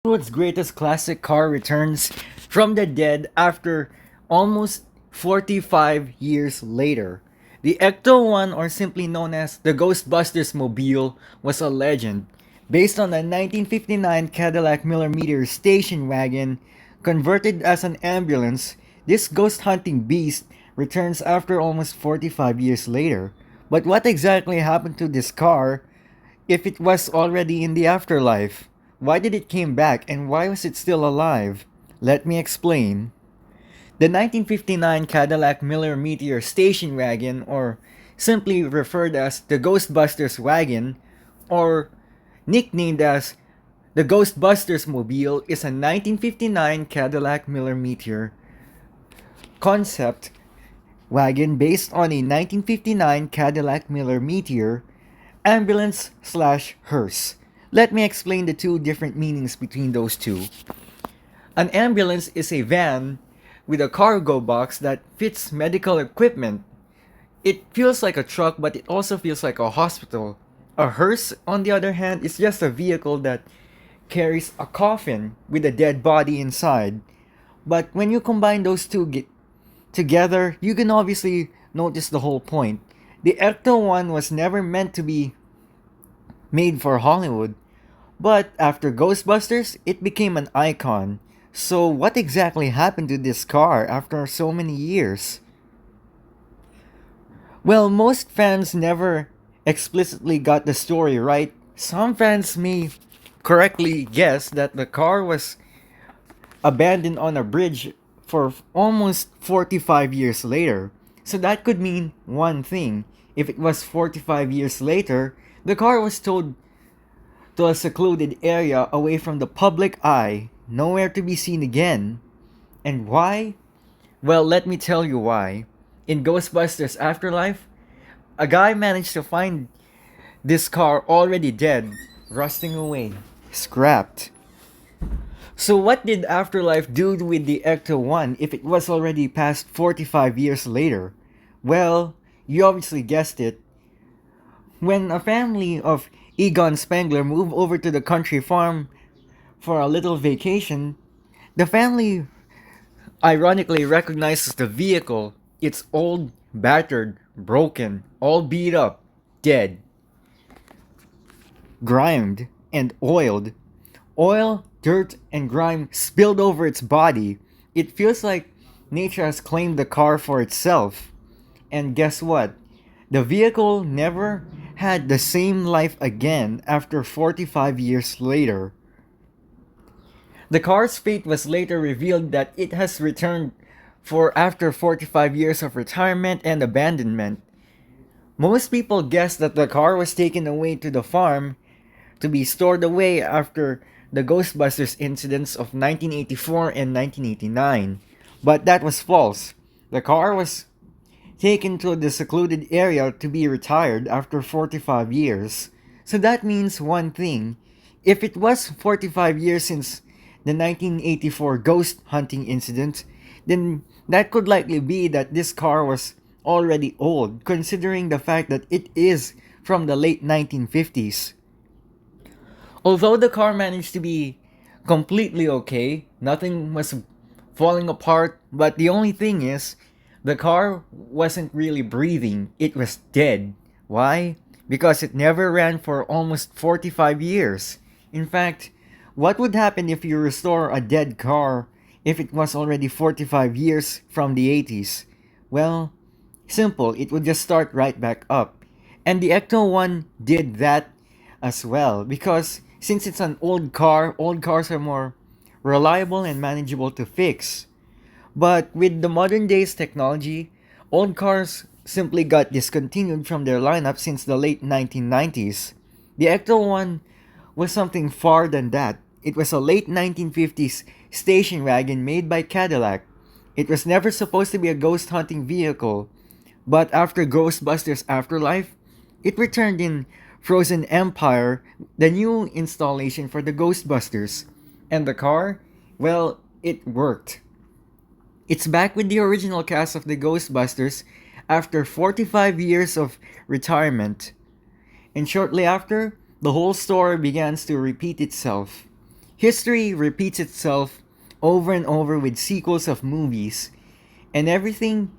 Hollywood's greatest classic car returns from the dead after almost 45 years later. The Ecto-1, or simply known as the Ghostbusters mobile, was a legend. Based on a 1959 Cadillac Millimeter station wagon converted as an ambulance, this ghost hunting beast returns after almost 45 years later. But what exactly happened to this car if it was already in the afterlife? Why did it came back and why was it still alive? Let me explain. The 1959 Cadillac Miller Meteor station wagon, or simply referred as the Ghostbusters wagon, or nicknamed as the Ghostbusters mobile, is a 1959 Cadillac Miller Meteor concept wagon based on a 1959 Cadillac Miller Meteor ambulance slash hearse. Let me explain the two different meanings between those two. An ambulance is a van with a cargo box that fits medical equipment. It feels like a truck, but it also feels like a hospital. A hearse, on the other hand, is just a vehicle that carries a coffin with a dead body inside. But when you combine those two together, you can obviously notice the whole point. The Ecto-1 was never meant to be made for Hollywood, but after Ghostbusters, it became an icon. So, what exactly happened to this car after so many years? Well, most fans never explicitly got the story right. Some fans may correctly guess that the car was abandoned on a bridge for almost 45 years later. So that could mean one thing. If it was 45 years later, the car was towed to a secluded area away from the public eye, nowhere to be seen again. And why? Well, let me tell you why. In Ghostbusters Afterlife, a guy managed to find this car already dead, rusting away, scrapped. So what did Afterlife do with the Ecto-1 if it was already past 45 years later? Well, you obviously guessed it. When a family of Egon Spengler moved over to the country farm for a little vacation, the family ironically recognizes the vehicle. It's old, battered, broken, all beat up, dead, grimed, and oiled. Oil, dirt, and grime spilled over its body. It feels like nature has claimed the car for itself. And guess what? The vehicle never had the same life again after 45 years later. The car's fate was later revealed that it has returned for after 45 years of retirement and abandonment. Most people guess that the car was taken away to the farm to be stored away after the Ghostbusters incidents of 1984 and 1989. But that was false. The car was taken to the secluded area to be retired after 45 years. So that means one thing. If it was 45 years since the 1984 ghost hunting incident, then that could likely be that this car was already old, considering the fact that it is from the late 1950s. Although the car managed to be completely okay, nothing was falling apart, but the only thing is, the car wasn't really breathing, it was dead. Why? Because it never ran for almost 45 years. In fact, what would happen if you restore a dead car if it was already 45 years from the 80s? Well, simple, it would just start right back up. And the Ecto-1 did that as well, because since it's an old cars are more reliable and manageable to fix. But with the modern day's technology, old cars simply got discontinued from their lineup since the late 1990s. The Ecto-1 was something far than that. It was a late 1950s station wagon made by Cadillac. It was never supposed to be a ghost hunting vehicle, but after Ghostbusters Afterlife, it returned in Frozen Empire, the new installation for the Ghostbusters. And the car? Well, it worked. It's back with the original cast of the Ghostbusters after 45 years of retirement. And shortly after, the whole story begins to repeat itself. History repeats itself over and over with sequels of movies, and everything,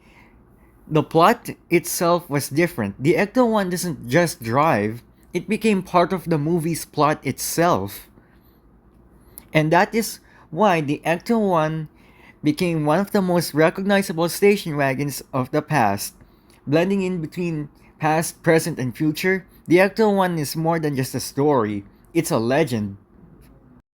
the plot itself was different. The Ecto-1 doesn't just drive, it became part of the movie's plot itself. And that is why the Ecto-1 became one of the most recognizable station wagons of the past. Blending in between past, present, and future, the Ecto-1 is more than just a story, it's a legend.